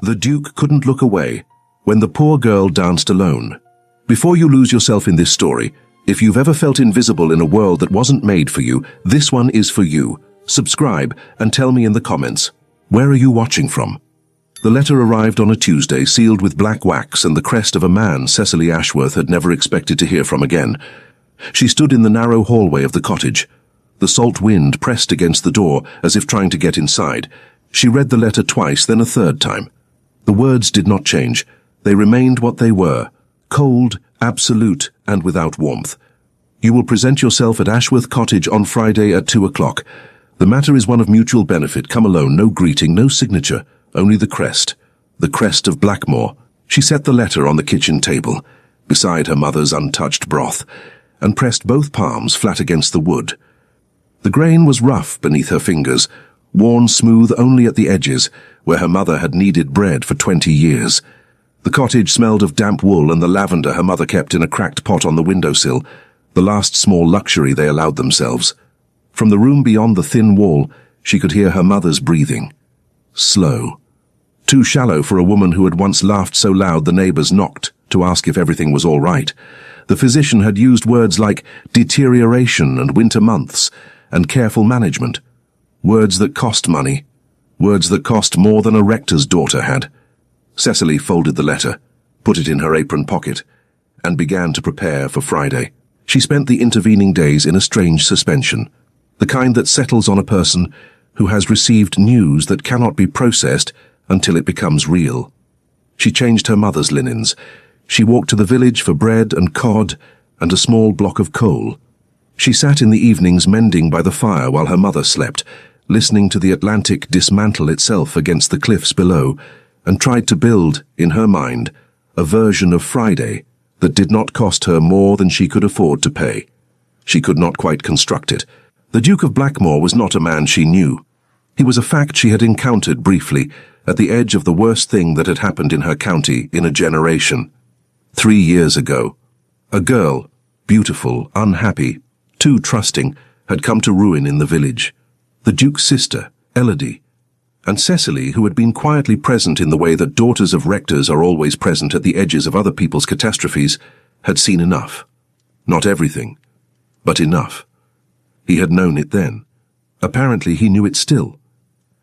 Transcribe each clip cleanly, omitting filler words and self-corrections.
The Duke couldn't look away when the poor girl danced alone. Before you lose yourself in this story, if you've ever felt invisible in a world that wasn't made for you, this one is for you. Subscribe and tell me in the comments, where are you watching from? The letter arrived on a Tuesday, sealed with black wax and the crest of a man Cecily Ashworth had never expected to hear from again. She stood in the narrow hallway of the cottage. The salt wind pressed against the door as if trying to get inside. She read the letter twice, then a third time. The words did not change. They remained what they were. Cold, absolute, and without warmth. You will present yourself at Ashworth Cottage on Friday at 2 o'clock. The matter is one of mutual benefit. Come alone, no greeting, no signature, only the crest of Blackmore. She set the letter on the kitchen table, beside her mother's untouched broth, and pressed both palms flat against the wood. The grain was rough beneath her fingers, worn smooth only at the edges, where her mother had kneaded bread for 20 years. The cottage smelled of damp wool and the lavender her mother kept in a cracked pot on the windowsill, the last small luxury they allowed themselves. From the room beyond the thin wall, she could hear her mother's breathing. Slow. Too shallow for a woman who had once laughed so loud the neighbors knocked to ask if everything was all right. The physician had used words like deterioration and winter months and careful management. Words that cost money. Words that cost more than a rector's daughter had. Cecily folded the letter, put it in her apron pocket, and began to prepare for Friday. She spent the intervening days in a strange suspension, the kind that settles on a person who has received news that cannot be processed until it becomes real. She changed her mother's linens. She walked to the village for bread and cod and a small block of coal. She sat in the evenings mending by the fire while her mother slept, listening to the Atlantic dismantle itself against the cliffs below, and tried to build, in her mind, a version of Friday that did not cost her more than she could afford to pay. She could not quite construct it. The Duke of Blackmore was not a man she knew. He was a fact she had encountered briefly, at the edge of the worst thing that had happened in her county in a generation. 3 years ago. A girl, beautiful, unhappy, too trusting, had come to ruin in the village. The Duke's sister, Elodie, and Cecily, who had been quietly present in the way that daughters of rectors are always present at the edges of other people's catastrophes, had seen enough. Not everything, but enough. He had known it then. Apparently he knew it still.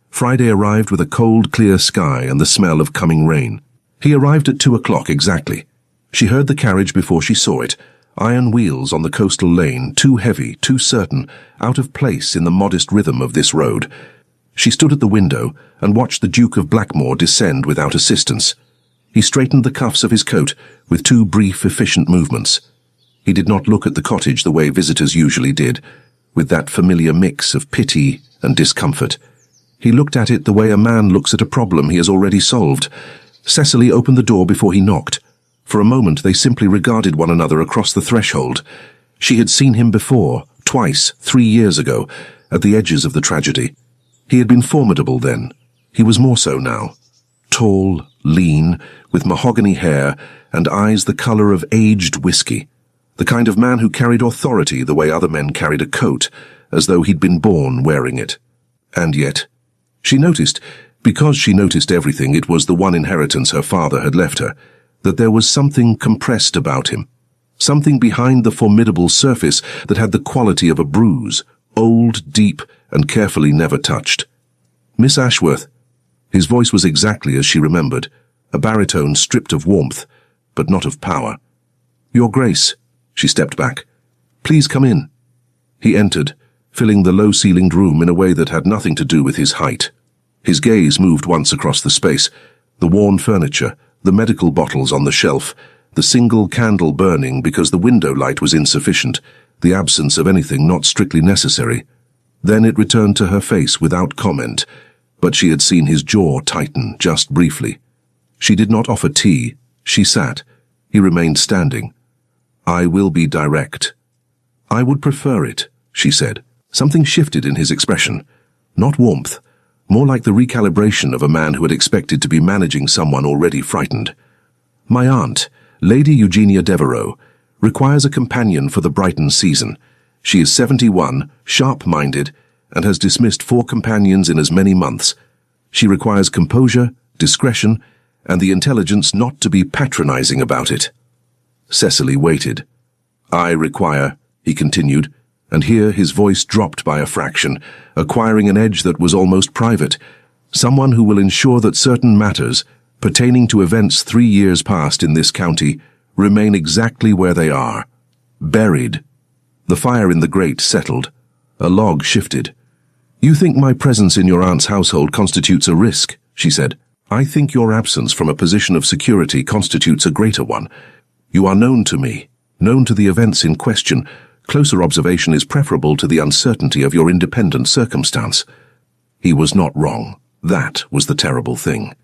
Friday arrived with a cold, clear sky and the smell of coming rain. He arrived at 2 o'clock exactly. She heard the carriage before she saw it. Iron wheels on the coastal lane, too heavy, too certain, out of place in the modest rhythm of this road. She stood at the window and watched the Duke of Blackmore descend without assistance. He straightened the cuffs of his coat with 2 brief, efficient movements. He did not look at the cottage the way visitors usually did, with that familiar mix of pity and discomfort. He looked at it the way a man looks at a problem he has already solved. Cecily opened the door before he knocked. For a moment they simply regarded one another across the threshold. She had seen him before, twice, 3 years ago, at the edges of the tragedy. He had been formidable then. He was more so now. Tall, lean, with mahogany hair and eyes the color of aged whiskey. The kind of man who carried authority the way other men carried a coat, as though he'd been born wearing it. And yet, she noticed, because she noticed everything, it was the one inheritance her father had left her, that there was something compressed about him. Something behind the formidable surface that had the quality of a bruise, old, deep, and carefully never touched. Miss Ashworth. His voice was exactly as she remembered, a baritone stripped of warmth, but not of power. Your Grace. She stepped back. Please come in. He entered, filling the low-ceilinged room in a way that had nothing to do with his height. His gaze moved once across the space, the worn furniture, the medical bottles on the shelf, the single candle burning because the window light was insufficient, the absence of anything not strictly necessary. Then it returned to her face without comment, but she had seen his jaw tighten just briefly. She did not offer tea. She sat. He remained standing. I will be direct. I would prefer it, she said. Something shifted in his expression. Not warmth, more like the recalibration of a man who had expected to be managing someone already frightened. My aunt, Lady Eugenia Devereux, requires a companion for the Brighton season. She is 71, sharp-minded, and has dismissed 4 companions in as many months. She requires composure, discretion, and the intelligence not to be patronizing about it. Cecily waited. I require, he continued, and here his voice dropped by a fraction, acquiring an edge that was almost private, someone who will ensure that certain matters, pertaining to events 3 years past in this county, remain exactly where they are. Buried. The fire in the grate settled. A log shifted. You think my presence in your aunt's household constitutes a risk, she said. I think your absence from a position of security constitutes a greater one. You are known to me, known to the events in question. Closer observation is preferable to the uncertainty of your independent circumstance. He was not wrong. That was the terrible thing.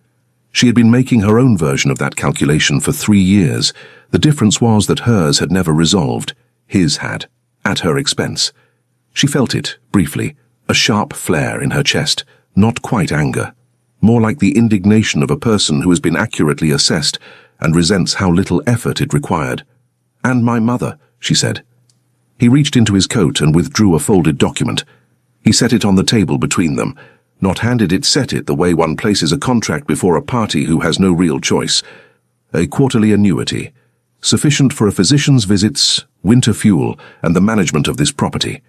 She had been making her own version of that calculation for 3 years. The difference was that hers had never resolved. His had, at her expense. She felt it, briefly, a sharp flare in her chest, not quite anger, more like the indignation of a person who has been accurately assessed and resents how little effort it required. And my mother, she said. He reached into his coat and withdrew a folded document. He set it on the table between them, not handed it, set it the way one places a contract before a party who has no real choice. A quarterly annuity, sufficient for a physician's visits, winter fuel, and the management of this property.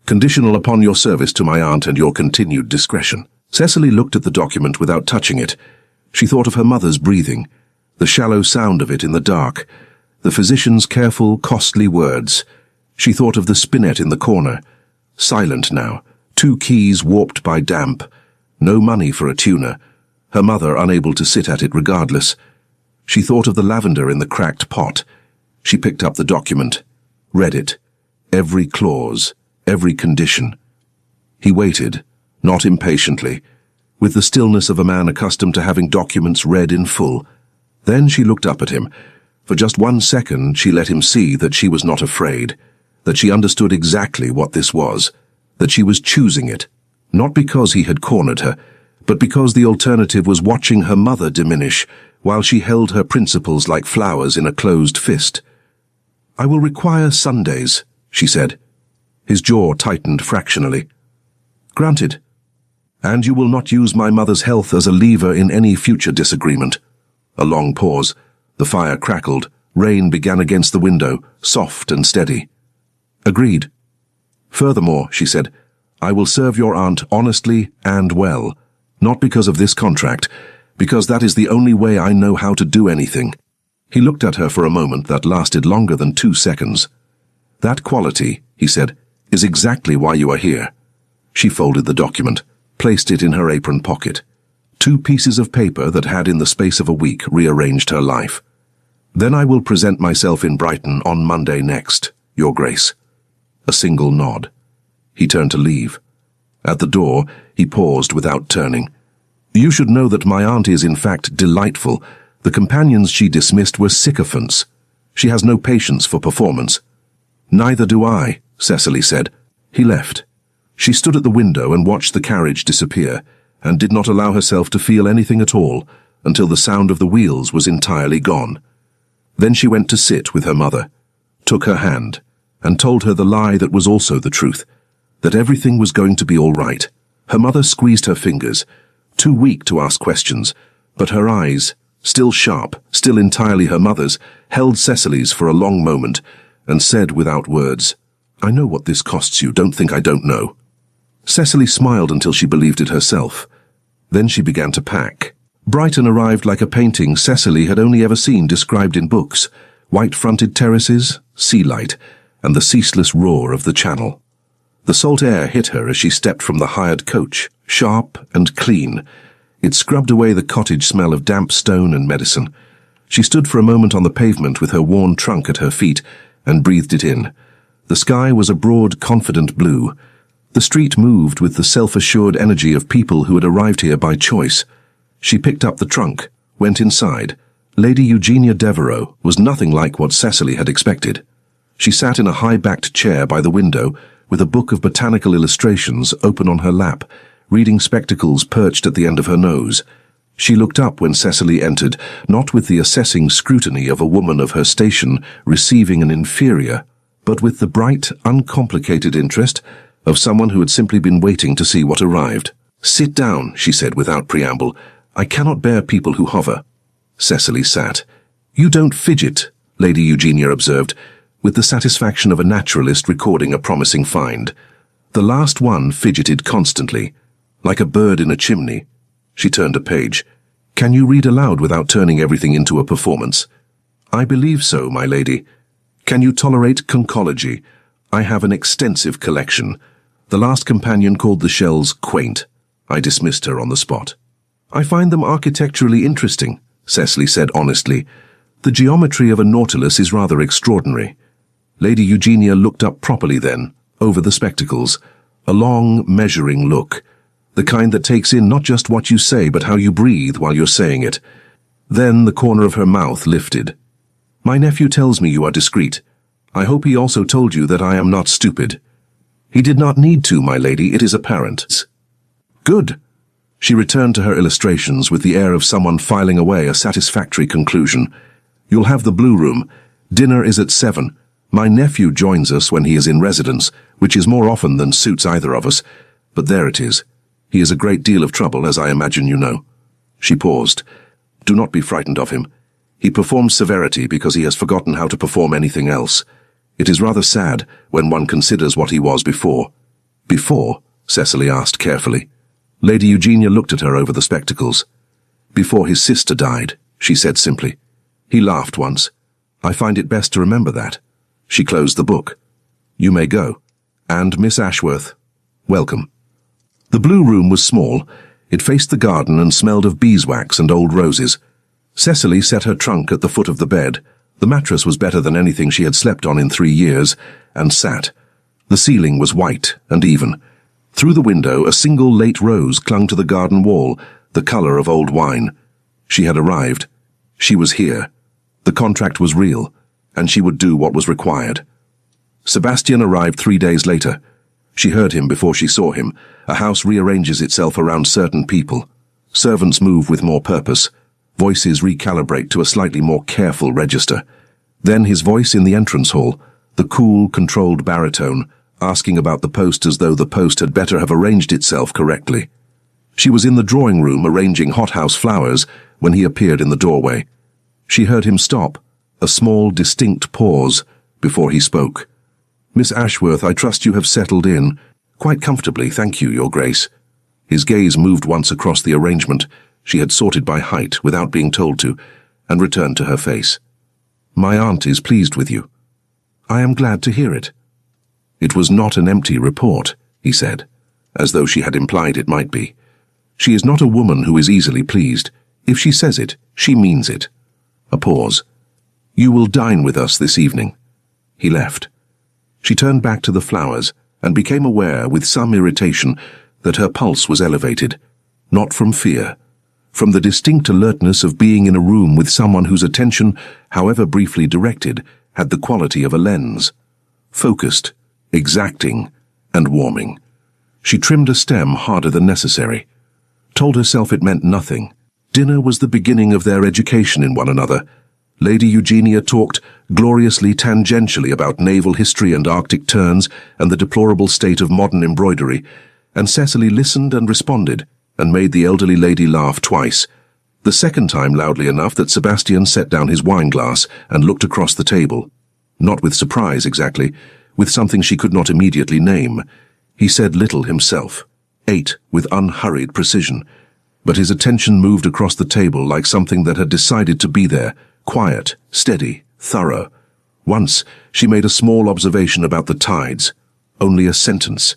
Conditional upon your service to my aunt and your continued discretion. Cecily looked at the document without touching it. She thought of her mother's breathing, the shallow sound of it in the dark, the physician's careful, costly words. She thought of the spinet in the corner, silent now, 2 keys warped by damp, no money for a tuner, her mother unable to sit at it regardless. She thought of the lavender in the cracked pot. She picked up the document, read it, every clause, every condition. He waited, not impatiently, with the stillness of a man accustomed to having documents read in full. Then she looked up at him. For just 1 second she let him see that she was not afraid, that she understood exactly what this was, that she was choosing it, not because he had cornered her, but because the alternative was watching her mother diminish, while she held her principles like flowers in a closed fist. I will require Sundays, she said. His jaw tightened fractionally. Granted. And you will not use my mother's health as a lever in any future disagreement. A long pause. The fire crackled. Rain began against the window, soft and steady. Agreed. Furthermore, she said, I will serve your aunt honestly and well, not because of this contract, because that is the only way I know how to do anything. He looked at her for a moment that lasted longer than 2 seconds. That quality, he said, is exactly why you are here. She folded the document, placed it in her apron pocket. 2 pieces of paper that had in the space of a week rearranged her life. Then I will present myself in Brighton on Monday next, Your Grace. A single nod. He turned to leave. At the door, he paused without turning. You should know that my aunt is in fact delightful. The companions she dismissed were sycophants. She has no patience for performance. Neither do I, Cecily said. He left. She stood at the window and watched the carriage disappear, and did not allow herself to feel anything at all until the sound of the wheels was entirely gone. Then she went to sit with her mother, took her hand, and told her the lie that was also the truth, that everything was going to be all right. Her mother squeezed her fingers, too weak to ask questions, but her eyes, still sharp, still entirely her mother's, held Cecily's for a long moment, and said without words, I know what this costs you, don't think I don't know. Cecily smiled until she believed it herself. Then she began to pack. Brighton arrived like a painting Cecily had only ever seen described in books, white-fronted terraces, sea light, and the ceaseless roar of the Channel. The salt air hit her as she stepped from the hired coach, sharp and clean. It scrubbed away the cottage smell of damp stone and medicine. She stood for a moment on the pavement with her worn trunk at her feet and breathed it in. The sky was a broad, confident blue. The street moved with the self-assured energy of people who had arrived here by choice. She picked up the trunk, went inside. Lady Eugenia Devereux was nothing like what Cecily had expected. She sat in a high-backed chair by the window, with a book of botanical illustrations open on her lap, reading spectacles perched at the end of her nose. She looked up when Cecily entered, not with the assessing scrutiny of a woman of her station receiving an inferior, but with the bright, uncomplicated interest of someone who had simply been waiting to see what arrived. Sit down, she said without preamble. I cannot bear people who hover. Cecily sat. "You don't fidget," Lady Eugenia observed, with the satisfaction of a naturalist recording a promising find. The last one fidgeted constantly, like a bird in a chimney. She turned a page. "Can you read aloud without turning everything into a performance?" "I believe so, my lady." "Can you tolerate conchology?" "I have an extensive collection." The last companion called the shells quaint. I dismissed her on the spot. "I find them architecturally interesting," Cecily said honestly. "The geometry of a nautilus is rather extraordinary." Lady Eugenia looked up properly then, over the spectacles. A long, measuring look. The kind that takes in not just what you say, but how you breathe while you're saying it. Then the corner of her mouth lifted. "My nephew tells me you are discreet. I hope he also told you that I am not stupid." "He did not need to, my lady, it is apparent." "Good." She returned to her illustrations with the air of someone filing away a satisfactory conclusion. "You'll have the blue room. Dinner is at 7. My nephew joins us when he is in residence, which is more often than suits either of us. But there it is. He is a great deal of trouble, as I imagine you know." She paused. "Do not be frightened of him. He performs severity because he has forgotten how to perform anything else. It is rather sad when one considers what he was before." "Before?" Cecily asked carefully. Lady Eugenia looked at her over the spectacles. "Before his sister died," she said simply. "He laughed once. I find it best to remember that." She closed the book. "You may go. And Miss Ashworth, welcome." The blue room was small. It faced the garden and smelled of beeswax and old roses. Cecily set her trunk at the foot of the bed. The mattress was better than anything she had slept on in 3 years, and sat. The ceiling was white and even. Through the window, a single late rose clung to the garden wall, the colour of old wine. She had arrived. She was here. The contract was real, and she would do what was required. Sebastian arrived 3 days later. She heard him before she saw him. A house rearranges itself around certain people. Servants move with more purpose. Voices recalibrate to a slightly more careful register. Then his voice in the entrance hall, the cool, controlled baritone, asking about the post as though the post had better have arranged itself correctly. She was in the drawing room arranging hothouse flowers when he appeared in the doorway. She heard him stop, a small, distinct pause, before he spoke. "Miss Ashworth, I trust you have settled in." "Quite comfortably, thank you, Your Grace." His gaze moved once across the arrangement she had sorted by height without being told to, and returned to her face. "My aunt is pleased with you." "I am glad to hear it." "It was not an empty report," he said, as though she had implied it might be. "She is not a woman who is easily pleased. If she says it, she means it." A pause. "You will dine with us this evening." He left. She turned back to the flowers and became aware, with some irritation, that her pulse was elevated, not from fear, from the distinct alertness of being in a room with someone whose attention, however briefly directed, had the quality of a lens. Focused, exacting, and warming. She trimmed a stem harder than necessary. Told herself it meant nothing. Dinner was the beginning of their education in one another. Lady Eugenia talked gloriously tangentially about naval history and Arctic terns and the deplorable state of modern embroidery, and Cecily listened and responded, and made the elderly lady laugh twice. The second time loudly enough that Sebastian set down his wineglass and looked across the table. Not with surprise exactly, with something she could not immediately name. He said little himself, ate with unhurried precision, but his attention moved across the table like something that had decided to be there, quiet, steady, thorough. Once she made a small observation about the tides, only a sentence.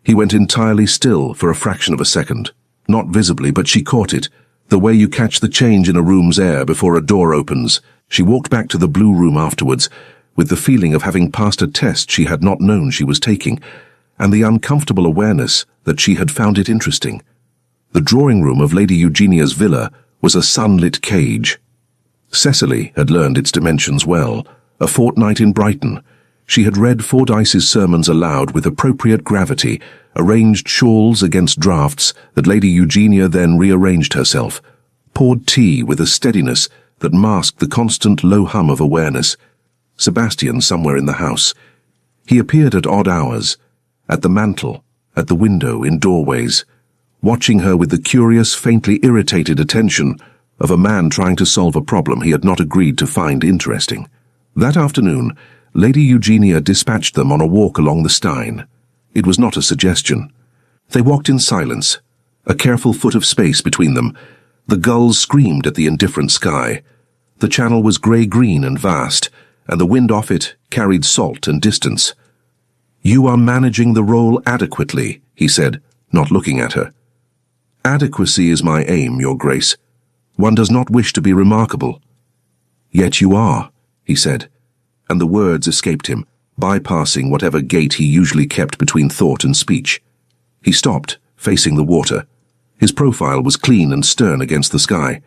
He went entirely still for a fraction of a second, not visibly, but she caught it, the way you catch the change in a room's air before a door opens. She walked back to the blue room afterwards, with the feeling of having passed a test she had not known she was taking, and the uncomfortable awareness that she had found it interesting. The drawing room of Lady Eugenia's villa was a sunlit cage. Cecily had learned its dimensions well. A fortnight in Brighton. She had read Fordyce's sermons aloud with appropriate gravity, arranged shawls against draughts that Lady Eugenia then rearranged herself, poured tea with a steadiness that masked the constant low hum of awareness. Sebastian somewhere in the house. He appeared at odd hours, at the mantel, at the window, in doorways, watching her with the curious, faintly irritated attention, of a man trying to solve a problem he had not agreed to find interesting. That afternoon, Lady Eugenia dispatched them on a walk along the Stein. It was not a suggestion. They walked in silence, a careful foot of space between them. The gulls screamed at the indifferent sky. The channel was grey-green and vast, and the wind off it carried salt and distance. "You are managing the role adequately," he said, not looking at her. "Adequacy is my aim, Your Grace. One does not wish to be remarkable." "Yet you are," he said, and the words escaped him, bypassing whatever gate he usually kept between thought and speech. He stopped, facing the water. His profile was clean and stern against the sky.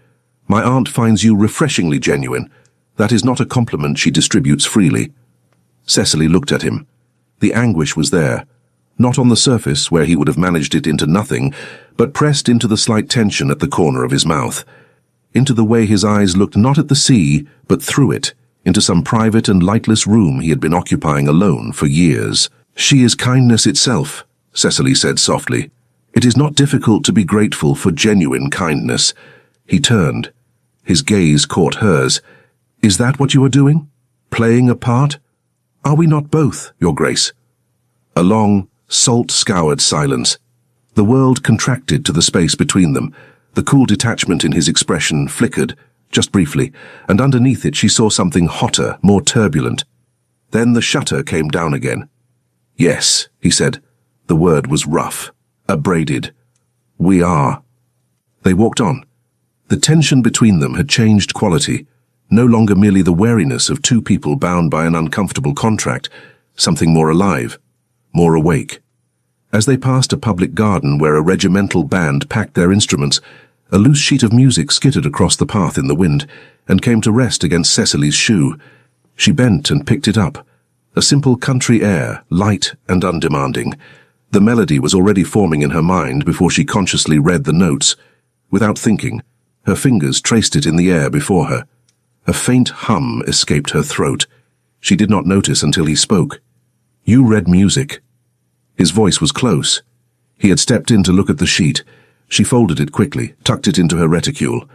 "My aunt finds you refreshingly genuine. That is not a compliment she distributes freely." Cecily looked at him. The anguish was there, not on the surface where he would have managed it into nothing, but pressed into the slight tension at the corner of his mouth, into the way his eyes looked not at the sea, but through it, into some private and lightless room he had been occupying alone for years. "She is kindness itself," Cecily said softly. "It is not difficult to be grateful for genuine kindness." He turned. His gaze caught hers. "Is that what you are doing? Playing a part? Are we not both, Your Grace?" A long, salt-scoured silence. The world contracted to the space between them. The cool detachment in his expression flickered, just briefly, and underneath it she saw something hotter, more turbulent. Then the shutter came down again. "Yes," he said. The word was rough, abraded. "We are." They walked on. The tension between them had changed quality, no longer merely the wariness of two people bound by an uncomfortable contract, something more alive, more awake. As they passed a public garden where a regimental band packed their instruments, a loose sheet of music skittered across the path in the wind and came to rest against Cecily's shoe. She bent and picked it up. A simple country air, light and undemanding. The melody was already forming in her mind before she consciously read the notes. Without thinking, her fingers traced it in the air before her. A faint hum escaped her throat. She did not notice until he spoke. "You read music." His voice was close. He had stepped in to look at the sheet. She folded it quickly, tucked it into her reticule.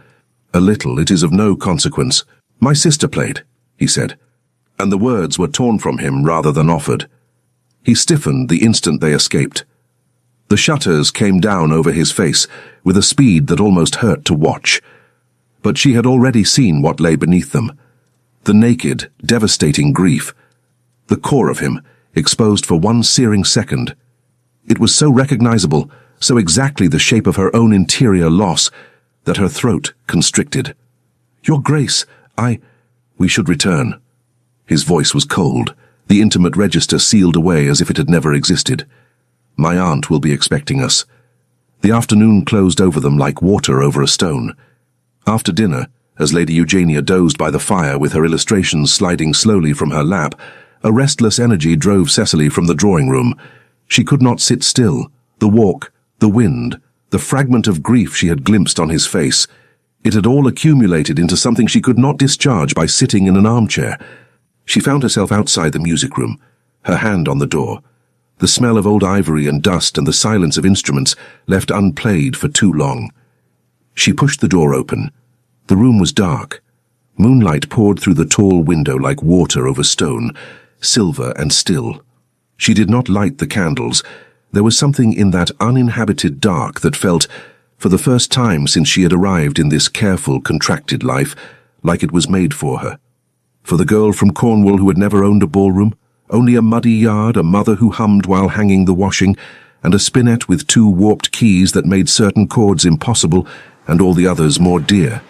"A little, it is of no consequence. My sister played," he said, and the words were torn from him rather than offered. He stiffened the instant they escaped. The shutters came down over his face with a speed that almost hurt to watch. But she had already seen what lay beneath them. The naked, devastating grief. The core of him, exposed for one searing second. It was so recognizable, so exactly the shape of her own interior loss, that her throat constricted. "Your Grace, we should return." His voice was cold, the intimate register sealed away as if it had never existed. "My aunt will be expecting us." The afternoon closed over them like water over a stone. After dinner, as Lady Eugenia dozed by the fire with her illustrations sliding slowly from her lap, a restless energy drove Cecily from the drawing-room. She could not sit still. The walk, the wind, the fragment of grief she had glimpsed on his face, it had all accumulated into something she could not discharge by sitting in an armchair. She found herself outside the music room, her hand on the door. The smell of old ivory and dust and the silence of instruments left unplayed for too long. She pushed the door open. The room was dark. Moonlight poured through the tall window like water over stone, silver and still. She did not light the candles. There was something in that uninhabited dark that felt, for the first time since she had arrived in this careful, contracted life, like it was made for her. For the girl from Cornwall who had never owned a ballroom, only a muddy yard, a mother who hummed while hanging the washing, and a spinet with two warped keys that made certain chords impossible and all the others more dear.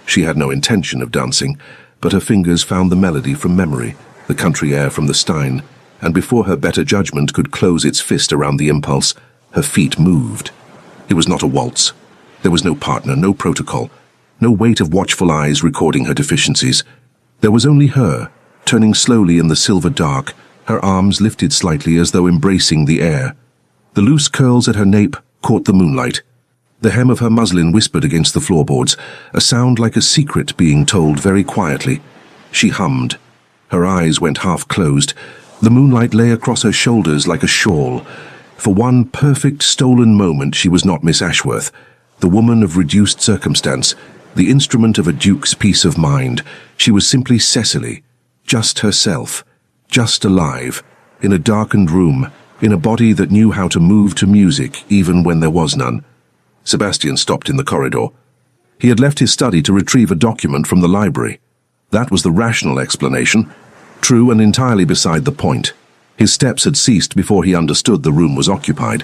She had no intention of dancing, but her fingers found the melody from memory, the country air from the Stein, and before her better judgment could close its fist around the impulse, her feet moved. It was not a waltz. There was no partner, no protocol, no weight of watchful eyes recording her deficiencies. There was only her, turning slowly in the silver dark, her arms lifted slightly as though embracing the air. The loose curls at her nape caught the moonlight. The hem of her muslin whispered against the floorboards, a sound like a secret being told very quietly. She hummed. Her eyes went half-closed. The moonlight lay across her shoulders like a shawl. For one perfect stolen moment she was not Miss Ashworth, the woman of reduced circumstance, the instrument of a duke's peace of mind. She was simply Cecily, just herself, just alive, in a darkened room, in a body that knew how to move to music even when there was none. Sebastian stopped in the corridor. He had left his study to retrieve a document from the library. That was the rational explanation, true and entirely beside the point. His steps had ceased before he understood the room was occupied.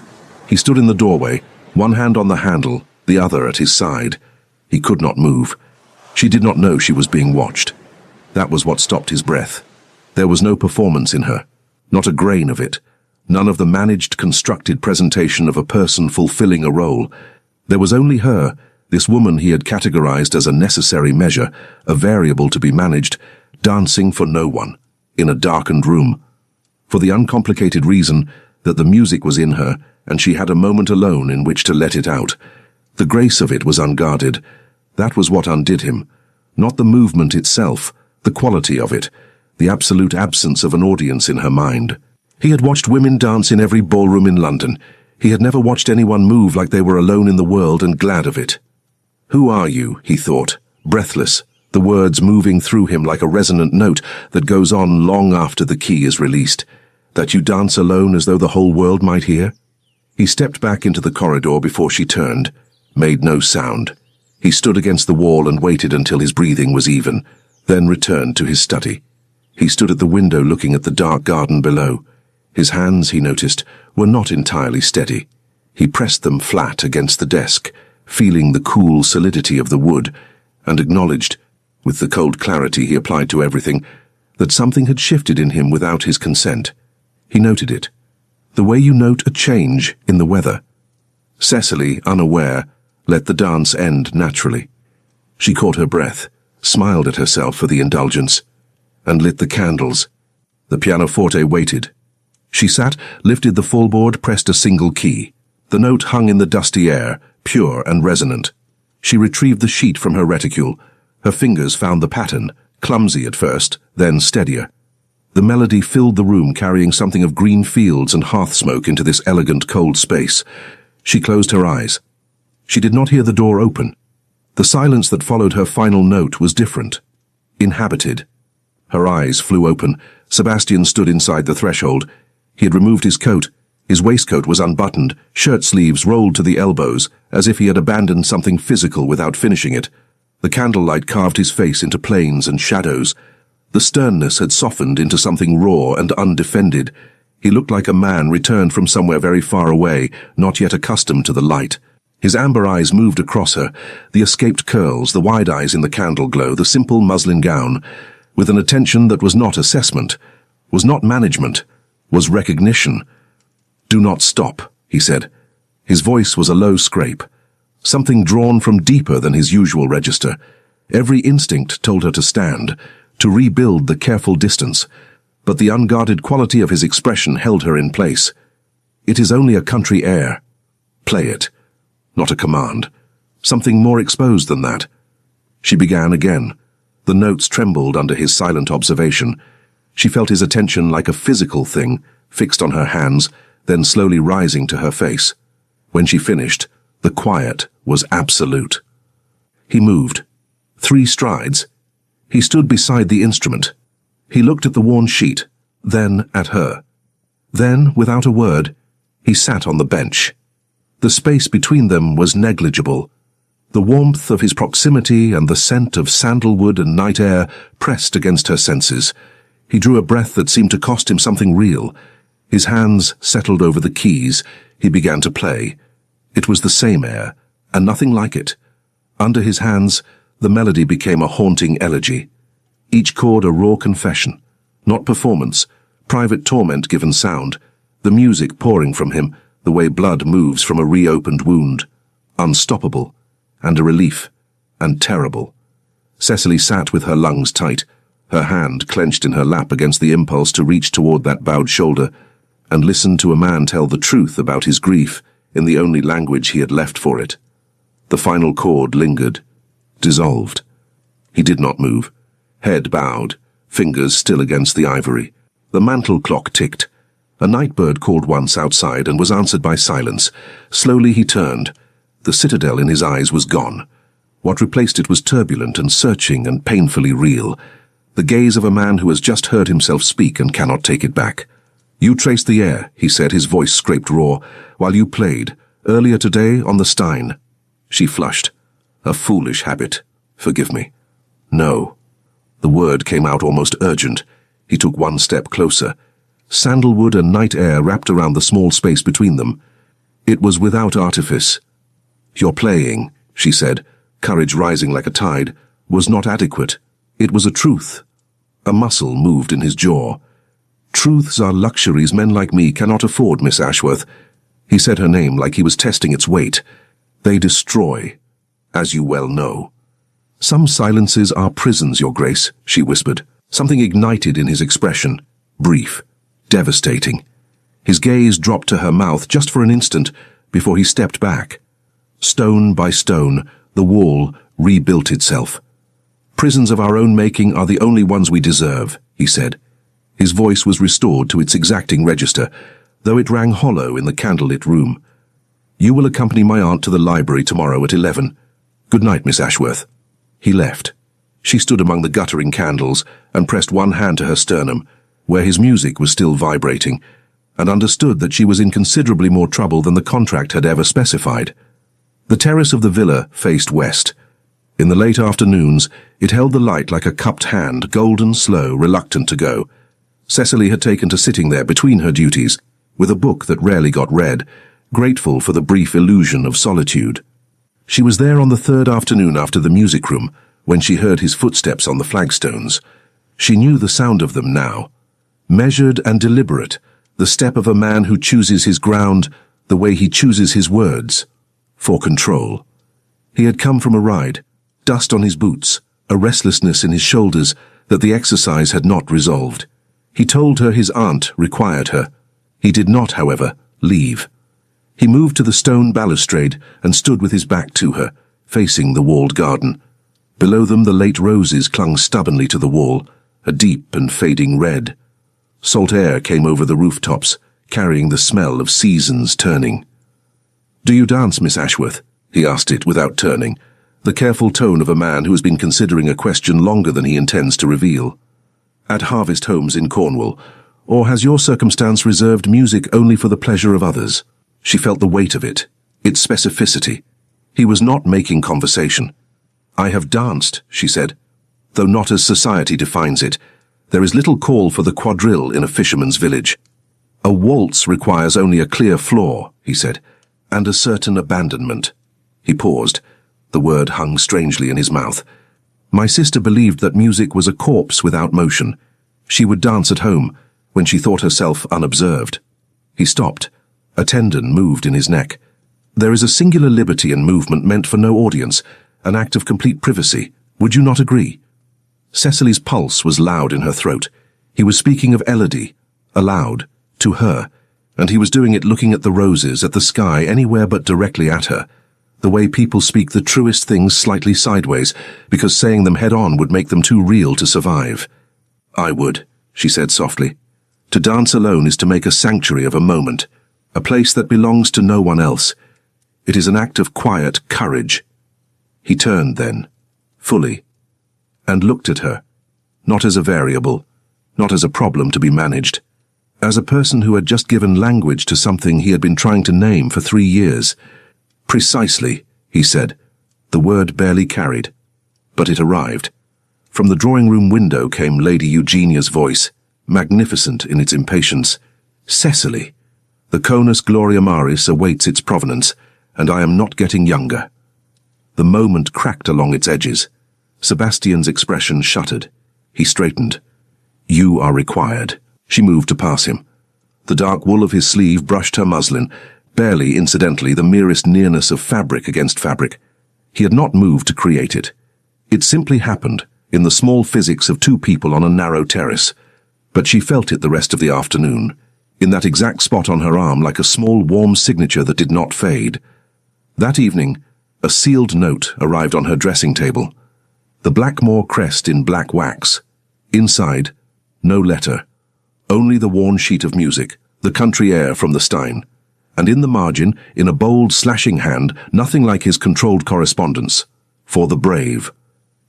He stood in the doorway, one hand on the handle, the other at his side. He could not move. She did not know she was being watched. That was what stopped his breath. There was no performance in her, not a grain of it, none of the managed, constructed presentation of a person fulfilling a role. There was only her, this woman he had categorized as a necessary measure, a variable to be managed, dancing for no one, in a darkened room. For the uncomplicated reason that the music was in her, and she had a moment alone in which to let it out. The grace of it was unguarded. That was what undid him. Not the movement itself, the quality of it, the absolute absence of an audience in her mind. He had watched women dance in every ballroom in London. He had never watched anyone move like they were alone in the world and glad of it. "Who are you?" he thought, breathless, the words moving through him like a resonant note that goes on long after the key is released. "That you dance alone as though the whole world might hear?" He stepped back into the corridor before she turned, made no sound. He stood against the wall and waited until his breathing was even, then returned to his study. He stood at the window looking at the dark garden below. His hands, he noticed, were not entirely steady. He pressed them flat against the desk, feeling the cool solidity of the wood, and acknowledged, with the cold clarity he applied to everything, that something had shifted in him without his consent. He noted it, the way you note a change in the weather. Cecily, unaware, let the dance end naturally. She caught her breath, smiled at herself for the indulgence, and lit the candles. The pianoforte waited. She sat, lifted the fallboard, pressed a single key. The note hung in the dusty air, pure and resonant. She retrieved the sheet from her reticule. Her fingers found the pattern, clumsy at first, then steadier. The melody filled the room, carrying something of green fields and hearth smoke into this elegant, cold space. She closed her eyes. She did not hear the door open. The silence that followed her final note was different, inhabited. Her eyes flew open. Sebastian stood inside the threshold. He had removed his coat. His waistcoat was unbuttoned, shirt sleeves rolled to the elbows, as if he had abandoned something physical without finishing it. The candlelight carved his face into planes and shadows. The sternness had softened into something raw and undefended. He looked like a man returned from somewhere very far away, not yet accustomed to the light. His amber eyes moved across her, the escaped curls, the wide eyes in the candle glow, the simple muslin gown, with an attention that was not assessment, was not management, was recognition. "Do not stop," he said. His voice was a low scrape, something drawn from deeper than his usual register. Every instinct told her to stand, to rebuild the careful distance, but the unguarded quality of his expression held her in place. "It is only a country air. Play it." Not a command. Something more exposed than that. She began again. The notes trembled under his silent observation. She felt his attention like a physical thing, fixed on her hands, then slowly rising to her face. When she finished, the quiet was absolute. He moved. 3 strides. He stood beside the instrument. He looked at the worn sheet, then at her. Then, without a word, he sat on the bench. The space between them was negligible. The warmth of his proximity and the scent of sandalwood and night air pressed against her senses. He drew a breath that seemed to cost him something real. His hands settled over the keys. He began to play. It was the same air, and nothing like it. Under his hands, the melody became a haunting elegy. Each chord a raw confession, not performance, private torment given sound, the music pouring from him, the way blood moves from a reopened wound. Unstoppable, and a relief, and terrible. Cecily sat with her lungs tight, her hand clenched in her lap against the impulse to reach toward that bowed shoulder, and listen to a man tell the truth about his grief in the only language he had left for it. The final chord lingered, dissolved. He did not move, head bowed, fingers still against the ivory. The mantel clock ticked. A night bird called once outside and was answered by silence. Slowly he turned. The citadel in his eyes was gone. What replaced it was turbulent and searching and painfully real. The gaze of a man who has just heard himself speak and cannot take it back. "You traced the air," he said, his voice scraped raw, "while you played, earlier today on the Stein." She flushed. "A foolish habit. Forgive me." "No." The word came out almost urgent. He took one step closer. Sandalwood and night air wrapped around the small space between them. It was without artifice. "Your playing," she said, courage rising like a tide, "was not adequate. It was a truth." A muscle moved in his jaw. "Truths are luxuries men like me cannot afford, Miss Ashworth." He said her name like he was testing its weight. "They destroy, as you well know." "Some silences are prisons, Your Grace," she whispered. Something ignited in his expression. Brief. Devastating. His gaze dropped to her mouth just for an instant before he stepped back. Stone by stone, the wall rebuilt itself. "Prisons of our own making are the only ones we deserve," he said. His voice was restored to its exacting register, though it rang hollow in the candlelit room. "You will accompany my aunt to the library tomorrow at 11. Good night, Miss Ashworth." He left. She stood among the guttering candles and pressed one hand to her sternum, where his music was still vibrating, and understood that she was in considerably more trouble than the contract had ever specified. The terrace of the villa faced west. In the late afternoons, it held the light like a cupped hand, golden, slow, reluctant to go. Cecily had taken to sitting there between her duties, with a book that rarely got read, grateful for the brief illusion of solitude. She was there on the third afternoon after the music room, when she heard his footsteps on the flagstones. She knew the sound of them now. Measured and deliberate, the step of a man who chooses his ground the way he chooses his words. For control. He had come from a ride, dust on his boots, a restlessness in his shoulders that the exercise had not resolved. He told her his aunt required her. He did not, however, leave. He moved to the stone balustrade and stood with his back to her, facing the walled garden. Below them the late roses clung stubbornly to the wall, a deep and fading red. Salt air came over the rooftops, carrying the smell of seasons turning. "Do you dance, Miss Ashworth?" he asked it without turning, the careful tone of a man who has been considering a question longer than he intends to reveal. "At harvest homes in Cornwall, or has your circumstance reserved music only for the pleasure of others?" She felt the weight of it, its specificity. He was not making conversation. "I have danced," she said, "though not as society defines it. There is little call for the quadrille in a fisherman's village." "A waltz requires only a clear floor," he said, "and a certain abandonment." He paused. The word hung strangely in his mouth. "My sister believed that music was a corpse without motion. She would dance at home, when she thought herself unobserved." He stopped. A tendon moved in his neck. "There is a singular liberty in movement meant for no audience, an act of complete privacy. Would you not agree?" Cecily's pulse was loud in her throat. He was speaking of Elodie, aloud, to her, and he was doing it looking at the roses, at the sky, anywhere but directly at her. The way people speak the truest things slightly sideways, because saying them head-on would make them too real to survive. "I would," she said softly. "To dance alone is to make a sanctuary of a moment, a place that belongs to no one else. It is an act of quiet courage." He turned then, fully, and looked at her, not as a variable, not as a problem to be managed, as a person who had just given language to something he had been trying to name for 3 years. "Precisely," he said. The word barely carried, but it arrived. From the drawing-room window came Lady Eugenia's voice, magnificent in its impatience. "Cecily, the Conus Gloria Maris awaits its provenance, and I am not getting younger." The moment cracked along its edges. Sebastian's expression shuttered. He straightened. "You are required." She moved to pass him. The dark wool of his sleeve brushed her muslin, barely, incidentally, the merest nearness of fabric against fabric. He had not moved to create it. It simply happened, in the small physics of two people on a narrow terrace. But she felt it the rest of the afternoon, in that exact spot on her arm like a small warm signature that did not fade. That evening, a sealed note arrived on her dressing table. The Blackmore crest in black wax. Inside, no letter. Only the worn sheet of music, the country air from the Stein. And in the margin, in a bold, slashing hand, nothing like his controlled correspondence. For the brave.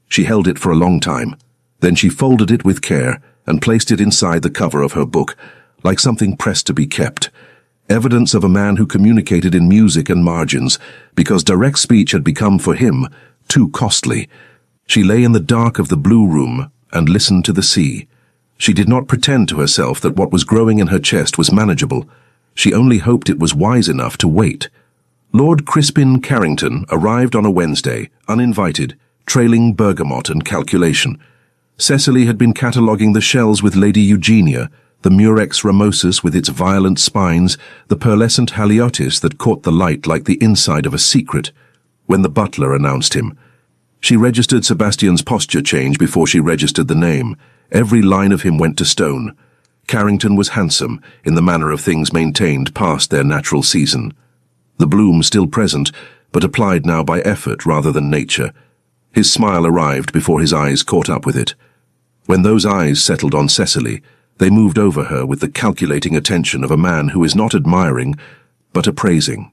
She held it for a long time. Then she folded it with care and placed it inside the cover of her book, like something pressed to be kept. Evidence of a man who communicated in music and margins, because direct speech had become for him too costly. She lay in the dark of the blue room and listened to the sea. She did not pretend to herself that what was growing in her chest was manageable. She only hoped it was wise enough to wait. Lord Crispin Carrington arrived on a Wednesday, uninvited, trailing bergamot and calculation. Cecily had been cataloguing the shells with Lady Eugenia, the Murex ramosus with its violent spines, the pearlescent haliotis that caught the light like the inside of a secret, when the butler announced him. She registered Sebastian's posture change before she registered the name. Every line of him went to stone. Carrington was handsome, in the manner of things maintained past their natural season. The bloom still present, but applied now by effort rather than nature. His smile arrived before his eyes caught up with it. When those eyes settled on Cecily, they moved over her with the calculating attention of a man who is not admiring, but appraising.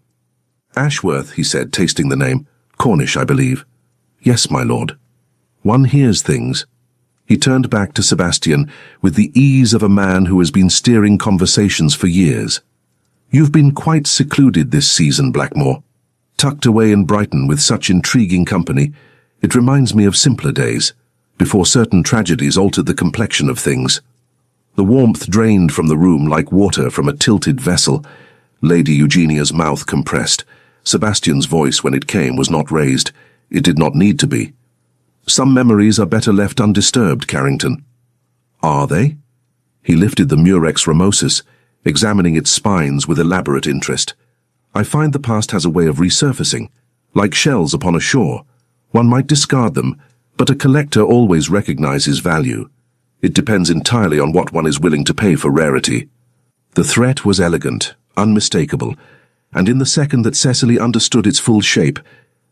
"Ashworth," he said, tasting the name. "Cornish, I believe." "Yes, my lord." "One hears things." He turned back to Sebastian with the ease of a man who has been steering conversations for years. "You've been quite secluded this season, Blackmore. Tucked away in Brighton with such intriguing company. It reminds me of simpler days, before certain tragedies altered the complexion of things." The warmth drained from the room like water from a tilted vessel. Lady Eugenia's mouth compressed. Sebastian's voice, when it came, was not raised. It did not need to be. "Some memories are better left undisturbed, Carrington." "Are they?" He lifted the Murex ramosus, examining its spines with elaborate interest. "I find the past has a way of resurfacing, like shells upon a shore. One might discard them, but a collector always recognizes value. It depends entirely on what one is willing to pay for rarity." The threat was elegant, unmistakable, and in the second that Cecily understood its full shape,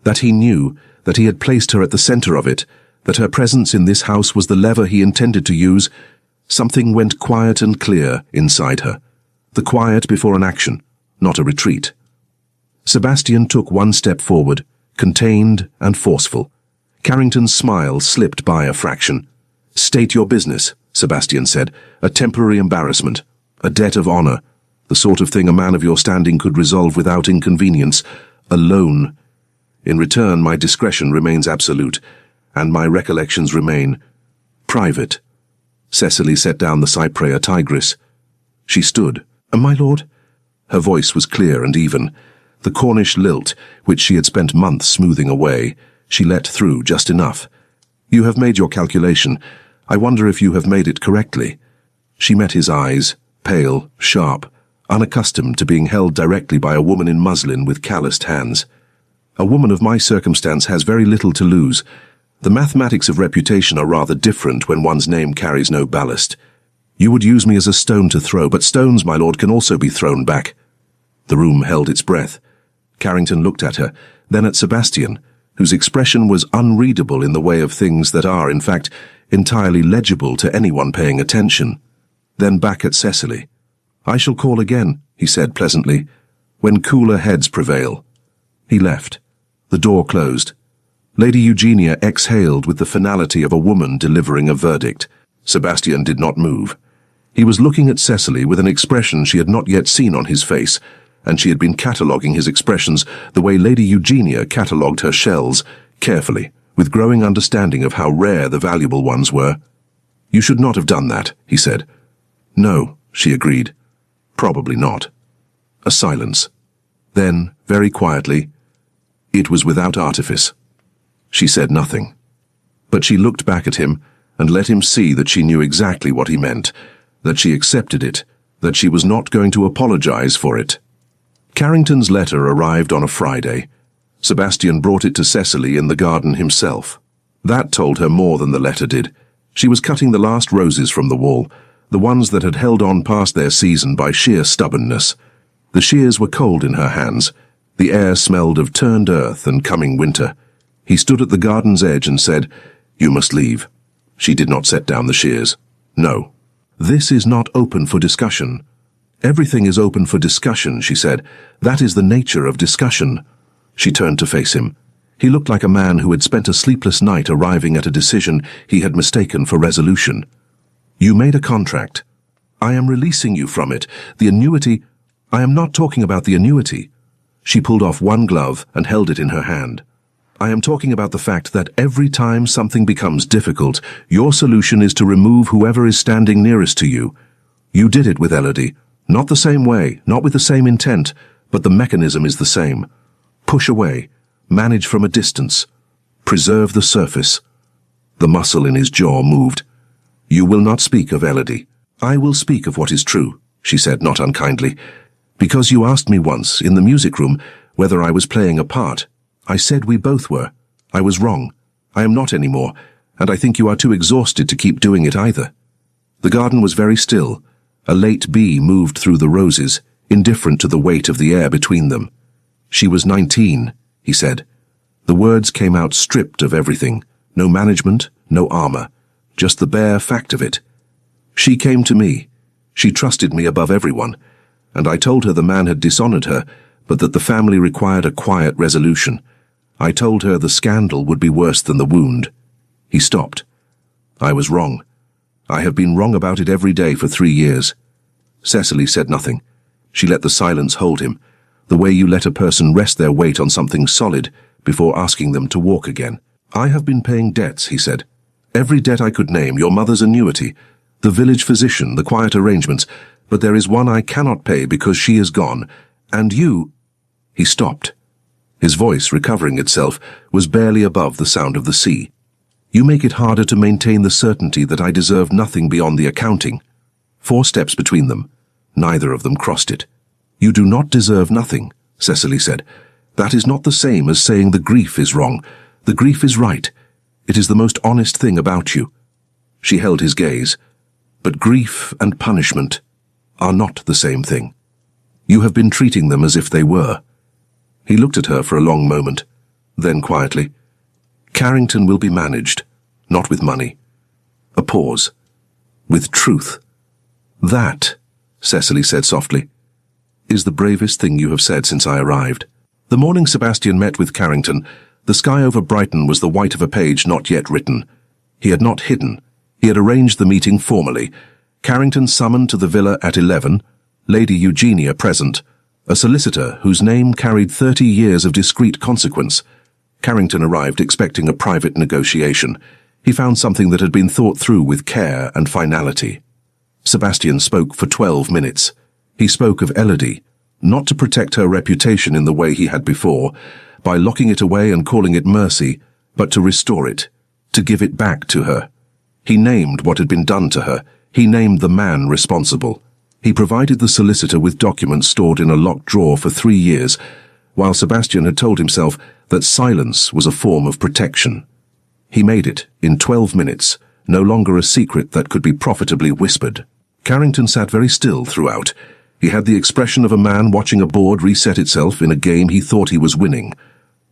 that he knew, that he had placed her at the center of it, that her presence in this house was the lever he intended to use, something went quiet and clear inside her. The quiet before an action, not a retreat. Sebastian took one step forward, contained and forceful. Carrington's smile slipped by a fraction. "State your business," Sebastian said. "A temporary embarrassment, a debt of honor, the sort of thing a man of your standing could resolve without inconvenience, alone. In return, my discretion remains absolute, and my recollections remain private." Cecily set down the Cypraea tigris. She stood. "My lord?" Her voice was clear and even. The Cornish lilt, which she had spent months smoothing away, she let through just enough. "You have made your calculation. I wonder if you have made it correctly." She met his eyes, pale, sharp, unaccustomed to being held directly by a woman in muslin with calloused hands. "A woman of my circumstance has very little to lose. The mathematics of reputation are rather different when one's name carries no ballast. You would use me as a stone to throw, but stones, my lord, can also be thrown back." The room held its breath. Carrington looked at her, then at Sebastian, whose expression was unreadable in the way of things that are, in fact, entirely legible to anyone paying attention. Then back at Cecily. "I shall call again," he said pleasantly, "when cooler heads prevail." He left. The door closed. Lady Eugenia exhaled with the finality of a woman delivering a verdict. Sebastian did not move. He was looking at Cecily with an expression she had not yet seen on his face, and she had been cataloguing his expressions the way Lady Eugenia catalogued her shells, carefully, with growing understanding of how rare the valuable ones were. "You should not have done that," he said. "No," she agreed. "Probably not." A silence. Then, very quietly, "It was without artifice." She said nothing. But she looked back at him and let him see that she knew exactly what he meant, that she accepted it, that she was not going to apologize for it. Carrington's letter arrived on a Friday. Sebastian brought it to Cecily in the garden himself. That told her more than the letter did. She was cutting the last roses from the wall, the ones that had held on past their season by sheer stubbornness. The shears were cold in her hands. The air smelled of turned earth and coming winter. He stood at the garden's edge and said, "You must leave." She did not set down the shears. "No. This is not open for discussion." "Everything is open for discussion," she said. "That is the nature of discussion." She turned to face him. He looked like a man who had spent a sleepless night arriving at a decision he had mistaken for resolution. You made a contract. I am releasing you from it. The annuity... I am not talking about the annuity. She pulled off one glove and held it in her hand. I am talking about the fact that every time something becomes difficult, your solution is to remove whoever is standing nearest to you. You did it with Elodie. Not the same way, not with the same intent, but the mechanism is the same. Push away. Manage from a distance. Preserve the surface. The muscle in his jaw moved. You will not speak of Elodie. I will speak of what is true, she said, not unkindly. Because you asked me once, in the music room, whether I was playing a part. I said we both were. I was wrong. I am not anymore, and I think you are too exhausted to keep doing it either. The garden was very still. A late bee moved through the roses, indifferent to the weight of the air between them. She was 19, he said. The words came out stripped of everything. No management, no armor. Just the bare fact of it. She came to me. She trusted me above everyone, and I told her the man had dishonored her, but that the family required a quiet resolution. I told her the scandal would be worse than the wound. He stopped. I was wrong. I have been wrong about it every day for 3 years. Cecily said nothing. She let the silence hold him, the way you let a person rest their weight on something solid before asking them to walk again. I have been paying debts, he said. Every debt I could name, your mother's annuity, the village physician, the quiet arrangements, but there is one I cannot pay because she is gone, and you... He stopped. His voice, recovering itself, was barely above the sound of the sea. You make it harder to maintain the certainty that I deserve nothing beyond the accounting. 4 steps between them. Neither of them crossed it. You do not deserve nothing, Cecily said. That is not the same as saying the grief is wrong. The grief is right. It is the most honest thing about you. She held his gaze. But grief and punishment are not the same thing. You have been treating them as if they were. He looked at her for a long moment, then quietly. Carrington will be managed, not with money. A pause. With truth. That, Cecily said softly, is the bravest thing you have said since I arrived. The morning Sebastian met with Carrington, the sky over Brighton was the white of a page not yet written. He had not hidden. He had arranged the meeting formally. Carrington summoned to the villa at 11, Lady Eugenia present, a solicitor whose name carried 30 years of discreet consequence. Carrington arrived expecting a private negotiation. He found something that had been thought through with care and finality. Sebastian spoke for 12 minutes. He spoke of Elodie, not to protect her reputation in the way he had before, by locking it away and calling it mercy, but to restore it, to give it back to her. He named what had been done to her. He named the man responsible. He provided the solicitor with documents stored in a locked drawer for 3 years, while Sebastian had told himself that silence was a form of protection. He made it, in 12 minutes, no longer a secret that could be profitably whispered. Carrington sat very still throughout. He had the expression of a man watching a board reset itself in a game he thought he was winning.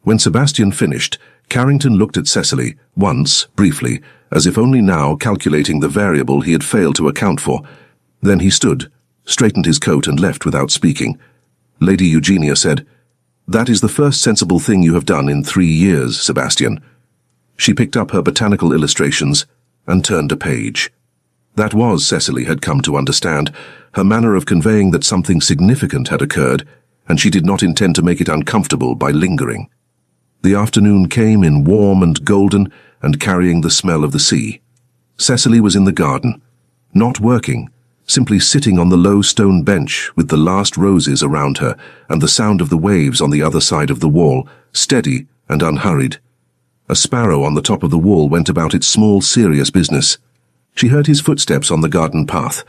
When Sebastian finished, Carrington looked at Cecily, once, briefly, as if only now calculating the variable he had failed to account for. Then he stood, straightened his coat and left without speaking. Lady Eugenia said, "That is the first sensible thing you have done in 3 years, Sebastian." She picked up her botanical illustrations and turned a page. That was, Cecily had come to understand, her manner of conveying that something significant had occurred, and she did not intend to make it uncomfortable by lingering. The afternoon came in warm and golden and carrying the smell of the sea. Cecily was in the garden, not working, simply sitting on the low stone bench with the last roses around her and the sound of the waves on the other side of the wall, steady and unhurried. A sparrow on the top of the wall went about its small, serious business. She heard his footsteps on the garden path.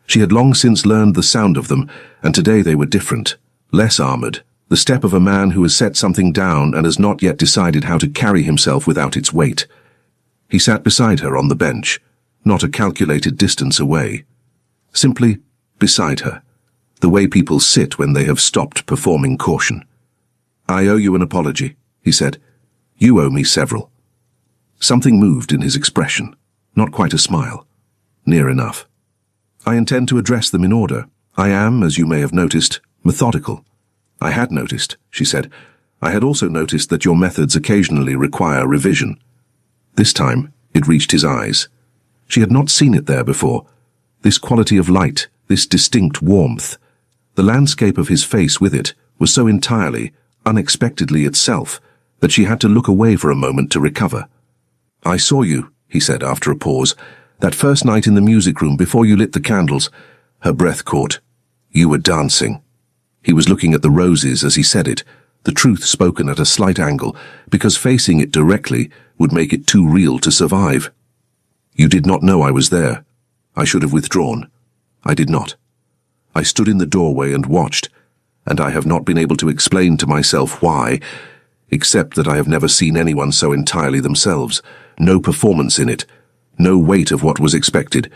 She had long since learned the sound of them, and today they were different, less armored, the step of a man who has set something down and has not yet decided how to carry himself without its weight. He sat beside her on the bench, not a calculated distance away. Simply beside her, the way people sit when they have stopped performing caution. "I owe you an apology," he said. "You owe me several." Something moved in his expression, not quite a smile. Near enough. "I intend to address them in order. I am, as you may have noticed, methodical." "I had noticed," she said. I had also noticed that your methods occasionally require revision. This time, it reached his eyes. She had not seen it there before. This quality of light, this distinct warmth. The landscape of his face with it was so entirely, unexpectedly itself, that she had to look away for a moment to recover. "I saw you," he said after a pause, "that first night in the music room before you lit the candles." Her breath caught. "You were dancing." He was looking at the roses as he said it, the truth spoken at a slight angle, because facing it directly would make it too real to survive. "You did not know I was there. I should have withdrawn. I did not. I stood in the doorway and watched, and I have not been able to explain to myself why, except that I have never seen anyone so entirely themselves. No performance in it, no weight of what was expected,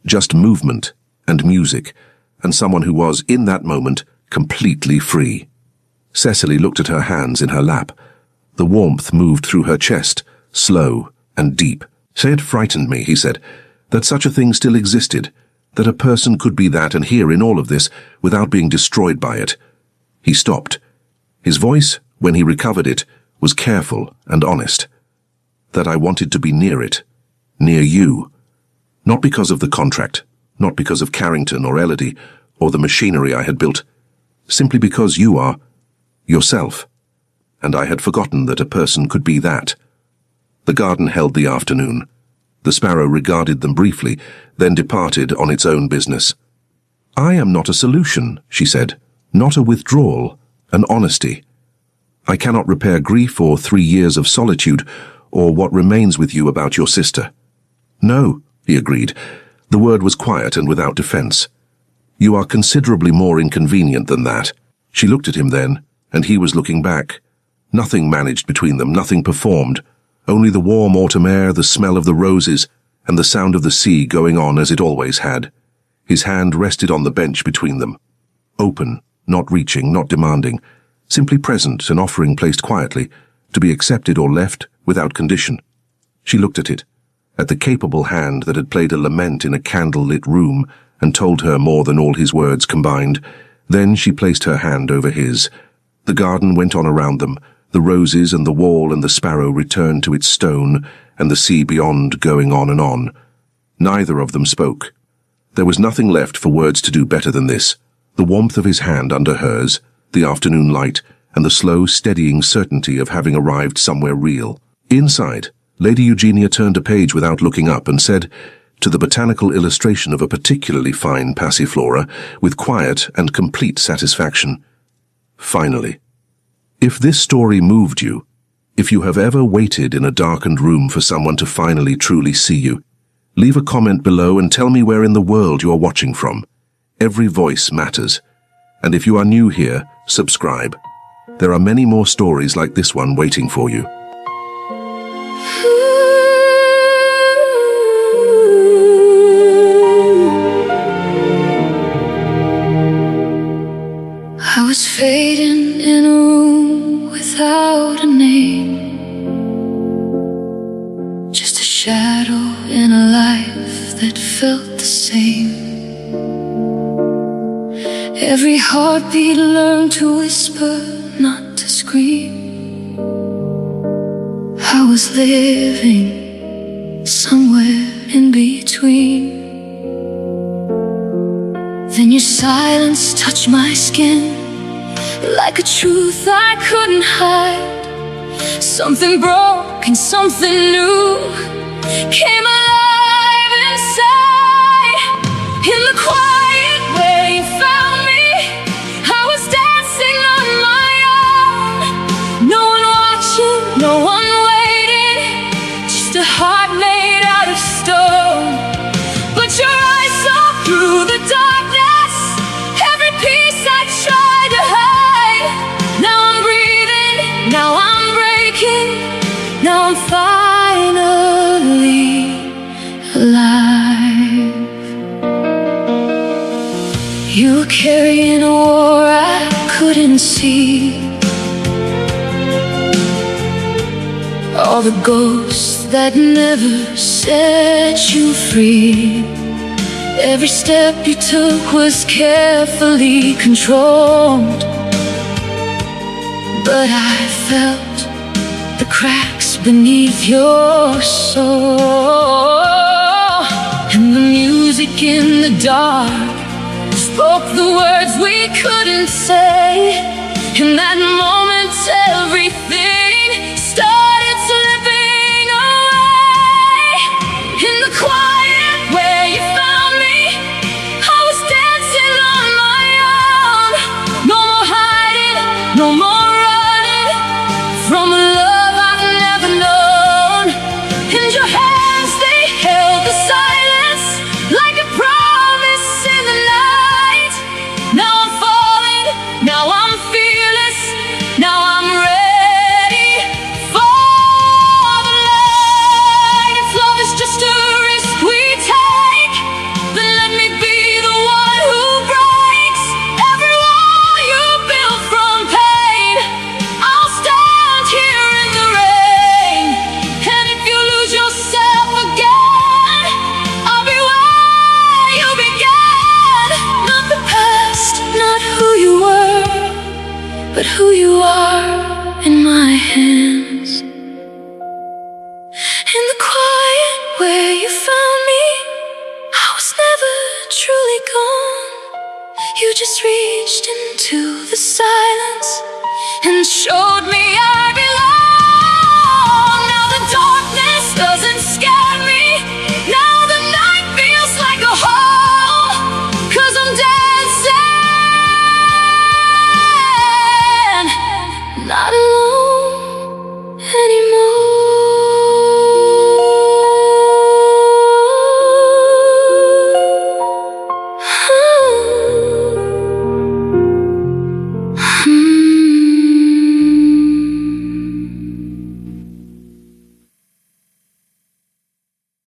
just movement and music, and someone who was, in that moment, completely free." Cecily looked at her hands in her lap. The warmth moved through her chest, slow and deep. "Say it frightened me," he said, "that such a thing still existed, that a person could be that and here in all of this without being destroyed by it." He stopped. His voice, when he recovered it, was careful and honest. "That I wanted to be near it, near you. Not because of the contract, not because of Carrington or Elodie, or the machinery I had built, simply because you are yourself, and I had forgotten that a person could be that." The garden held the afternoon. The sparrow regarded them briefly, then departed on its own business. "I am not a solution," she said, "not a withdrawal, an honesty. I cannot repair grief or 3 years of solitude, or what remains with you about your sister." "No," he agreed. The word was quiet and without defense. "You are considerably more inconvenient than that." She looked at him then, and he was looking back. Nothing managed between them, nothing performed. Only the warm autumn air, the smell of the roses, and the sound of the sea going on as it always had. His hand rested on the bench between them. Open, not reaching, not demanding, simply present, an offering placed quietly, to be accepted or left without condition. She looked at it, at the capable hand that had played a lament in a candle-lit room and told her more than all his words combined. Then she placed her hand over his. The garden went on around them, the roses and the wall and the sparrow returned to its stone, and the sea beyond going on and on. Neither of them spoke. There was nothing left for words to do better than this. The warmth of his hand under hers, the afternoon light, and the slow, steadying certainty of having arrived somewhere real. Inside, Lady Eugenia turned a page without looking up and said, to the botanical illustration of a particularly fine passiflora, with quiet and complete satisfaction, "Finally. If this story moved you, if you have ever waited in a darkened room for someone to finally truly see you, leave a comment below and tell me where in the world you are watching from. Every voice matters. And if you are new here, subscribe. There are many more stories like this one waiting for you." I was fading in a room without a name, just a shadow in a life that felt the same. Every heartbeat learned to whisper, not to scream. I was living somewhere in between. Then your silence touched my skin, like a truth I couldn't hide. Something broke and something new came alive inside. In the quiet where you found me, I was dancing on my own. No one watching, no one waiting, just a heart made out of stone. But your eyes saw through the darkness, every piece I tried to hide. Now I'm breathing, now I'm breaking, now I'm finally alive. You were carrying a war I couldn't see, all the ghosts that never set you free. Every step you took was carefully controlled. but I felt the cracks beneath your soul. And the music in the dark spoke the words we couldn't say. In that moment everything started slipping away. In the quiet where you found me, I was dancing on my own. No more hiding, no more running from a love I've never known. And your hands, they held the silence like a promise in the night. Now I'm falling, now I'm fearless, now I'm ready for the light. If love is just a risk we take, then let me be the one who breaks every wall you built from pain. I'll stand here in the rain, and if you lose yourself again, I'll be where you began. Not the past, not who you were, but who you are in my hands. In the quiet where you found me, I was never truly gone. You just reached into the silence and showed me